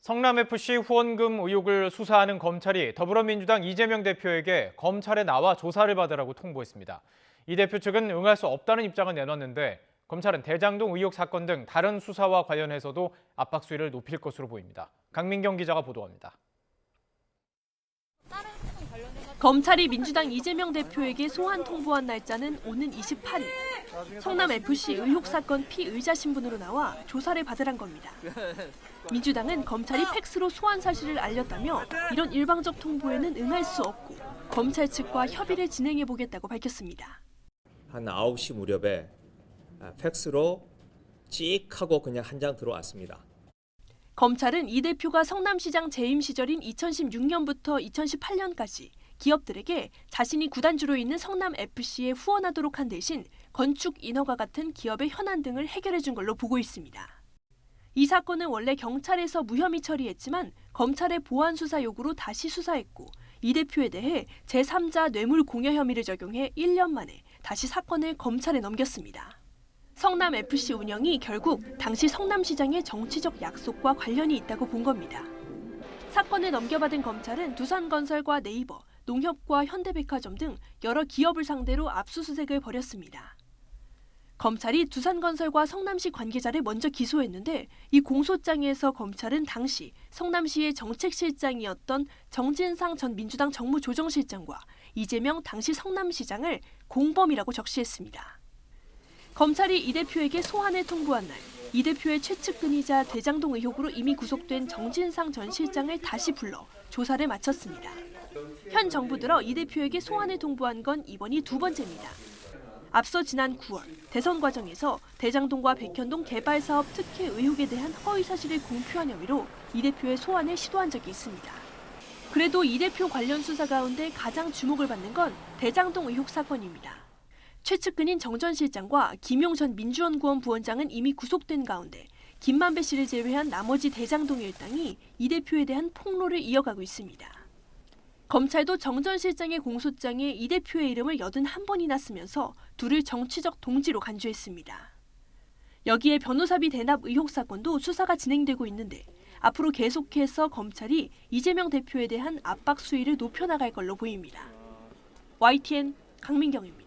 성남FC 후원금 의혹을 수사하는 검찰이 더불어민주당 이재명 대표에게 검찰에 나와 조사를 받으라고 통보했습니다. 이 대표 측은 응할 수 없다는 입장을 내놨는데 검찰은 대장동 의혹 사건 등 다른 수사와 관련해서도 압박 수위를 높일 것으로 보입니다. 강민경 기자가 보도합니다. 검찰이 민주당 이재명 대표에게 소환 통보한 날짜는 오는 28일. 성남FC 의혹 사건 피의자 신분으로 나와 조사를 받으란 겁니다. 민주당은 검찰이 팩스로 소환 사실을 알렸다며 이런 일방적 통보에는 응할 수 없고 검찰 측과 협의를 진행해보겠다고 밝혔습니다. 한 9시 무렵에 팩스로 찍 하고 그냥 한 장 들어왔습니다. 검찰은 이 대표가 성남시장 재임 시절인 2016년부터 2018년까지 기업들에게 자신이 구단주로 있는 성남FC에 후원하도록 한 대신 건축 인허가 같은 기업의 현안 등을 해결해 준 걸로 보고 있습니다. 이 사건은 원래 경찰에서 무혐의 처리했지만 검찰의 보완 수사 요구로 다시 수사했고 이 대표에 대해 제3자 뇌물 공여 혐의를 적용해 1년 만에 다시 사건을 검찰에 넘겼습니다. 성남FC 운영이 결국 당시 성남시장의 정치적 약속과 관련이 있다고 본 겁니다. 사건을 넘겨받은 검찰은 두산건설과 네이버, 농협과 현대백화점 등 여러 기업을 상대로 압수수색을 벌였습니다. 검찰이 두산건설과 성남시 관계자를 먼저 기소했는데 이 공소장에서 검찰은 당시 성남시의 정책실장이었던 정진상 전 민주당 정무조정실장과 이재명 당시 성남시장을 공범이라고 적시했습니다. 검찰이 이 대표에게 소환을 통보한 날, 이 대표의 최측근이자 대장동 의혹으로 이미 구속된 정진상 전 실장을 다시 불러 조사를 마쳤습니다. 현 정부 들어 이 대표에게 소환을 통보한 건 이번이 두 번째입니다. 앞서 지난 9월 대선 과정에서 대장동과 백현동 개발 사업 특혜 의혹에 대한 허위 사실을 공표한 혐의로 이 대표의 소환을 시도한 적이 있습니다. 그래도 이 대표 관련 수사 가운데 가장 주목을 받는 건 대장동 의혹 사건입니다. 최측근인 정 전 실장과 김용 전 민주연구원 부원장은 이미 구속된 가운데 김만배 씨를 제외한 나머지 대장동 일당이 이 대표에 대한 폭로를 이어가고 있습니다. 검찰도 정 전 실장의 공소장에 이 대표의 이름을 81번이나 쓰면서 둘을 정치적 동지로 간주했습니다. 여기에 변호사비 대납 의혹 사건도 수사가 진행되고 있는데 앞으로 계속해서 검찰이 이재명 대표에 대한 압박 수위를 높여나갈 걸로 보입니다. YTN 강민경입니다.